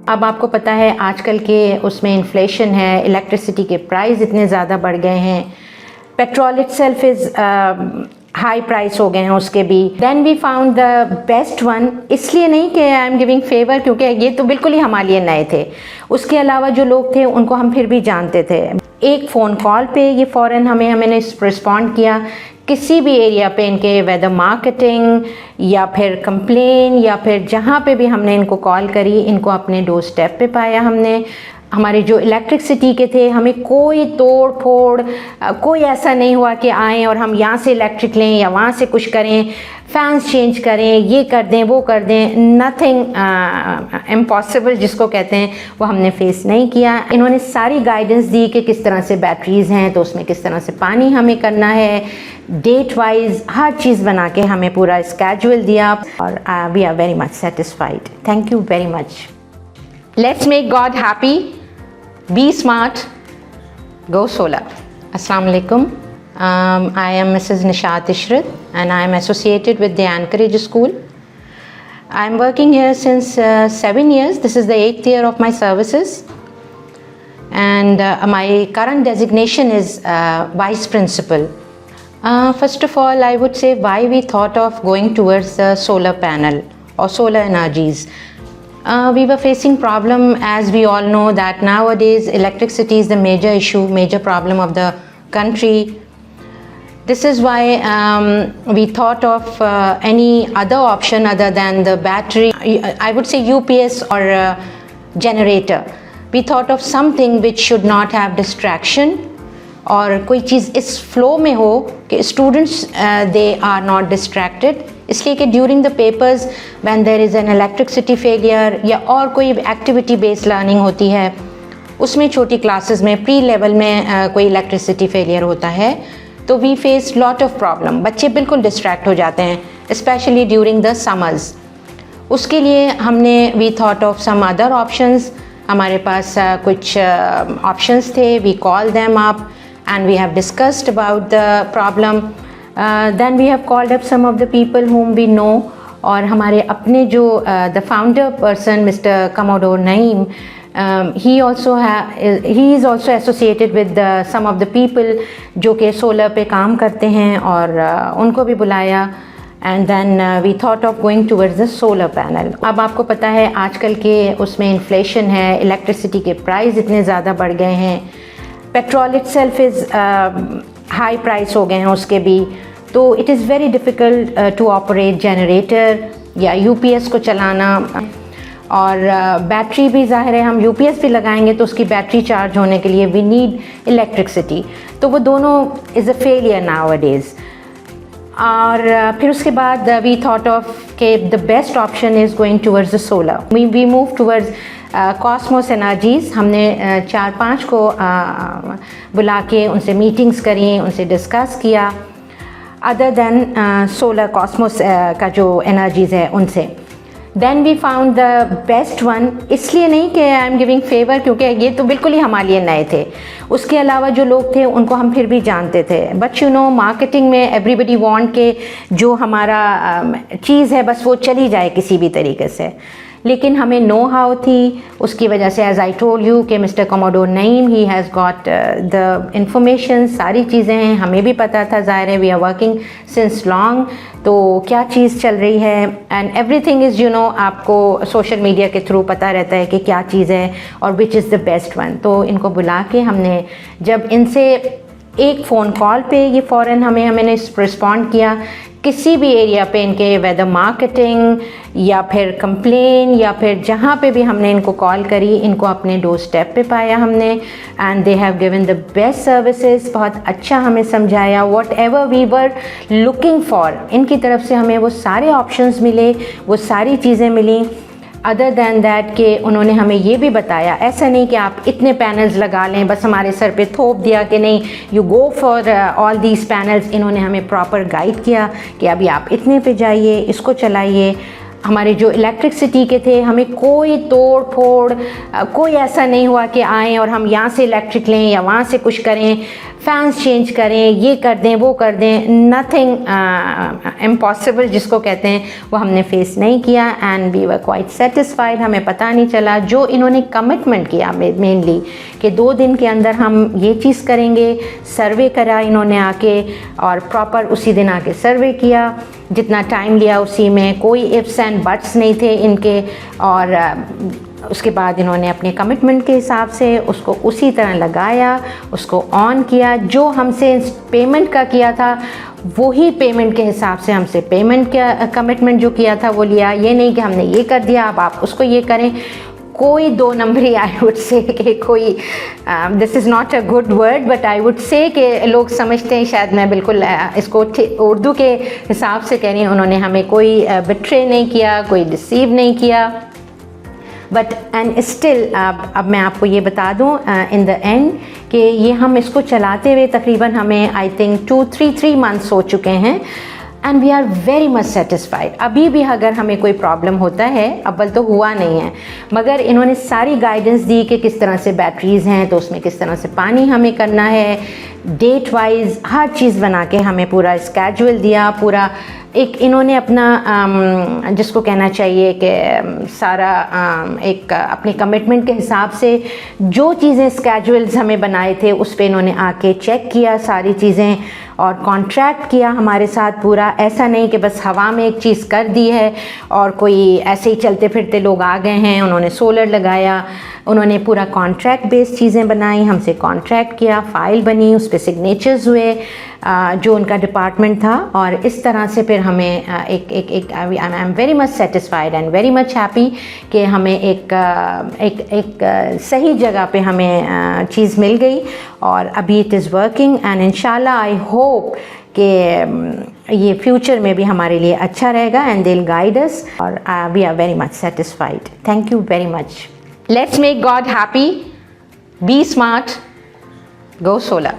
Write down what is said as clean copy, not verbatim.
अब आपको पता है आजकल के उसमें इन्फ्लेशन है, इलेक्ट्रिसिटी के प्राइस इतने ज़्यादा बढ़ गए हैं, petrol itself is high price हो गए हैं उसके भी। Then we found the best one, इसलिए नहीं कि आई एम गिविंग फेवर, क्योंकि ये तो बिल्कुल ही हमारे लिए नए थे। उसके अलावा जो लोग थे उनको हम फिर भी जानते थे। एक फ़ोन कॉल पे ये फ़ौरन मैंने रिस्पॉन्ड किया। किसी भी एरिया पे इनके वेदर मार्केटिंग या फिर कंप्लेन या फिर जहाँ पे भी हमने इनको कॉल करी, इनको अपने डोर स्टेप पे पाया हमने। हमारे जो इलेक्ट्रिसिटी के थे, हमें कोई तोड़ फोड़, कोई ऐसा नहीं हुआ कि आएँ और हम यहाँ से इलेक्ट्रिक लें या वहाँ से कुछ करें, फैंस चेंज करें, ये कर दें वो कर दें। नथिंग इम्पॉसिबल जिसको कहते हैं वो हमने फेस नहीं किया। इन्होंने सारी गाइडेंस दी कि किस तरह से बैटरीज़ हैं तो उसमें किस तरह से पानी हमें करना है, डेट वाइज हर चीज़ बना के हमें पूरा स्केड्यूल दिया और we are very much satisfied. Thank you very much. Let's make God happy, be smart, go solar. Assalamu alaikum. I am Mrs. Nishat Ishrat and I am associated with the Anchorage School. I am working here since 7 years. This is the 8th year of my services. And my current designation is Vice Principal. First of all, I would say why we thought of going towards the solar panel or solar energies. We were facing problem, as we all know, that nowadays electricity is the major issue, major problem of the country. This is why we thought of any other option other than the battery, I would say UPS or generator. We thought of something which should not have distraction और कोई चीज़ इस flow में हो कि students they are not distracted, इसलिए कि during the papers when there is an electricity failure या और कोई एक्टिविटी बेस्ड लर्निंग होती है, उसमें छोटी क्लासेस में प्री लेवल में कोई इलेक्ट्रिसिटी फेलियर होता है तो we face lot of problem. बच्चे बिल्कुल डिस्ट्रैक्ट हो जाते हैं, स्पेशली ड्यूरिंग द समर्स। उसके लिए हमने we thought of some other options. हमारे पास कुछ ऑप्शंस थे, we call them up and we have discussed about the problem. Then we have called up some of the people whom we know और हमारे अपने जो the founder person Mr. Commodore Naeem, he is also associated with some of the people जो कि solar पे काम करते हैं और उनको भी बुलाया and then we thought of going towards the solar panel. अब आपको पता है आजकल के उसमें इन्फ्लेशन है, इलेक्ट्रिसिटी के प्राइस इतने ज़्यादा बढ़ गए हैं, petrol itself is high price हो गए हैं उसके भी, तो it is very difficult to operate generator या यूपीएस को चलाना। और बैटरी भी ज़ाहिर है हम यूपीएस भी लगाएंगे तो उसकी बैटरी चार्ज होने के लिए वी नीड इलेक्ट्रिसिटी, तो वो दोनों इज़ अ फेलियर नाउअडेज़। और फिर उसके बाद वी थॉट ऑफ के the best option is going towards the solar. We move towards Cosmos energies. हमने 4-5 को बुला के उनसे मीटिंग्स करी, उनसे डिस्कस किया अदर दैन सोलर कॉस्मोस का जो एनर्जीज़ है उनसे। Then we found the best one, इसलिए नहीं कि आई एम गिविंग फेवर, क्योंकि ये तो बिल्कुल ही हमारे लिए नए थे। उसके अलावा जो लोग थे उनको हम फिर भी जानते थे। बट यू नो मार्केटिंग में एवरीबडी वांट के जो हमारा चीज़ है बस वो चली जाए किसी भी तरीके से, लेकिन हमें नो हाउ थी। उसकी वजह से एज आई टोल्ड यू कि मिस्टर कमोडोर नईम ही हैज़ गॉट द इंफॉर्मेशन, सारी चीज़ें हैं, हमें भी पता था, ज़ाहिर है we are working since long, तो क्या चीज़ चल रही है and everything is you know आपको सोशल मीडिया के थ्रू पता रहता है कि क्या चीज़ है और which is the best one. तो इनको बुला के हमने जब इनसे एक फ़ोन कॉल पे ये फ़ौरन मैंने रिस्पॉन्ड किया। किसी भी एरिया पे इनके वेदर मार्केटिंग या फिर कंप्लेन या फिर जहाँ पे भी हमने इनको कॉल करी, इनको अपने डोर स्टेप पे पाया हमने and they have given the best services. बहुत अच्छा हमें समझाया, whatever we were looking for, इनकी तरफ से हमें वो सारे ऑप्शंस मिले, वो सारी चीज़ें मिली। अदर दैन दैट कि उन्होंने हमें ये भी बताया, ऐसा नहीं कि आप इतने पैनल्स लगा लें, बस हमारे सर पे थोप दिया कि नहीं you go for all these panels. इन्होंने हमें प्रॉपर गाइड किया कि अभी आप इतने पे जाइए, इसको चलाइए, हमारे जो इलेक्ट्रिसिटी के थे, हमें कोई तोड़ फोड़, कोई ऐसा नहीं हुआ कि आएँ और हम यहाँ से इलेक्ट्रिक लें या वहाँ से कुछ करें, फैंस चेंज करें, ये कर दें वो कर दें। नथिंग इम्पॉसिबल जिसको कहते हैं वो हमने फेस नहीं किया and we were quite satisfied. हमें पता नहीं चला, जो इन्होंने कमिटमेंट किया मेनली कि 2 दिन के अंदर हम ये चीज़ करेंगे। सर्वे करा इन्होंने आके और प्रॉपर उसी दिन आके सर्वे किया, जितना टाइम लिया उसी में, कोई इफ्स एंड बट्स नहीं थे इनके। और उसके बाद इन्होंने अपने कमिटमेंट के हिसाब से उसको उसी तरह लगाया, उसको ऑन किया। जो हमसे पेमेंट का किया था वही पेमेंट के हिसाब से हमसे पेमेंट का कमिटमेंट जो किया था वो लिया। ये नहीं कि हमने ये कर दिया अब आप उसको ये करें। कोई 2 नंबरी आई वुड से कि कोई this is not a good word but I would say कि लोग समझते हैं शायद मैं बिल्कुल इसको उर्दू के हिसाब से कह रही हूँ। उन्होंने हमें कोई बिट्रे नहीं किया, कोई डिसीव नहीं किया। बट एंड स्टिल अब मैं आपको ये बता दूँ इन द एंड कि ये हम इसको चलाते हुए तकरीबन हमें आई थिंक 3 मंथ्स हो चुके हैं and we are very much satisfied. अभी भी अगर हमें कोई प्रॉब्लम होता है, अव्वल तो हुआ नहीं है, मगर इन्होंने सारी गाइडेंस दी कि किस तरह से बैटरीज़ हैं तो उसमें किस तरह से पानी हमें करना है, डेट वाइज हर चीज़ बना के हमें पूरा स्केड्यूल दिया। पूरा एक इन्होंने अपना जिसको कहना चाहिए कि सारा एक अपने कमिटमेंट के हिसाब से जो चीज़ें स्केड्यूल्स हमें बनाए थे उस पे इन्होंने आके चेक किया सारी चीज़ें और कॉन्ट्रैक्ट किया हमारे साथ पूरा। ऐसा नहीं कि बस हवा में एक चीज़ कर दी है और कोई ऐसे ही चलते फिरते लोग आ गए हैं। उन्होंने सोलर लगाया, उन्होंने पूरा कॉन्ट्रैक्ट बेस्ड चीज़ें बनाई, हमसे कॉन्ट्रैक्ट किया, फ़ाइल बनी, उस पर सिग्नेचर्स हुए जो उनका डिपार्टमेंट था। और इस तरह से फिर हमें I am very much satisfied and very much happy कि हमें एक सही जगह पे हमें चीज़ मिल गई और अभी इट इज़ वर्किंग एंड इंशाल्लाह आई होप कि ये फ्यूचर में भी हमारे लिए अच्छा रहेगा and they will guide us और we are very much satisfied. Thank you very much. Let's make God happy, be smart, go solar.